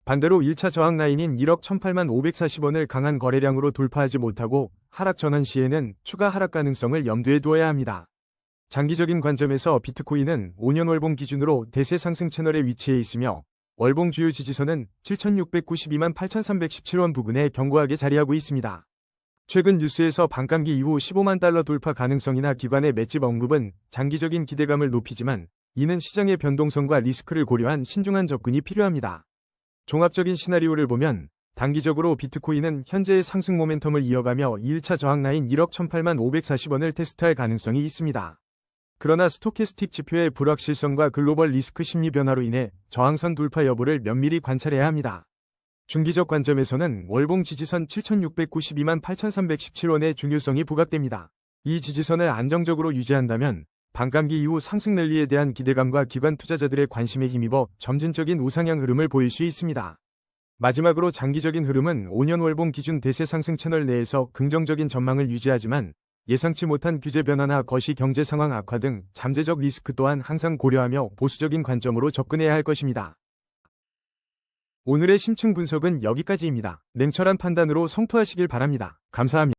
Speaker 1: 반대로 1차 저항 라인인 1억 1008만 540원을 강한 거래량으로 돌파하지 못하고 하락 전환 시에는 추가 하락 가능성을 염두에 두어야 합니다. 장기적인 관점에서 비트코인은 5년 월봉 기준으로 대세 상승 채널에 위치해 있으며 월봉 주요 지지선은 7692만 8317원 부근에 견고하게 자리하고 있습니다. 최근 뉴스에서 반감기 이후 15만 달러 돌파 가능성이나 기관의 맷집 언급은 장기적인 기대감을 높이지만 이는 시장의 변동성과 리스크를 고려한 신중한 접근이 필요합니다. 종합적인 시나리오를 보면 단기적으로 비트코인은 현재의 상승 모멘텀을 이어가며 2일차 저항 라인 1억 18만 540원을 테스트할 가능성이 있습니다. 그러나 스토캐스틱 지표의 불확실성과 글로벌 리스크 심리 변화로 인해 저항선 돌파 여부를 면밀히 관찰해야 합니다. 중기적 관점에서는 월봉 지지선 7,692만 8,317원의 중요성이 부각됩니다. 이 지지선을 안정적으로 유지한다면 반감기 이후 상승 랠리에 대한 기대감과 기관 투자자들의 관심에 힘입어 점진적인 우상향 흐름을 보일 수 있습니다. 마지막으로 장기적인 흐름은 5년 월봉 기준 대세 상승 채널 내에서 긍정적인 전망을 유지하지만 예상치 못한 규제 변화나 거시 경제 상황 악화 등 잠재적 리스크 또한 항상 고려하며 보수적인 관점으로 접근해야 할 것입니다. 오늘의 심층 분석은 여기까지입니다. 냉철한 판단으로 성투하시길 바랍니다. 감사합니다.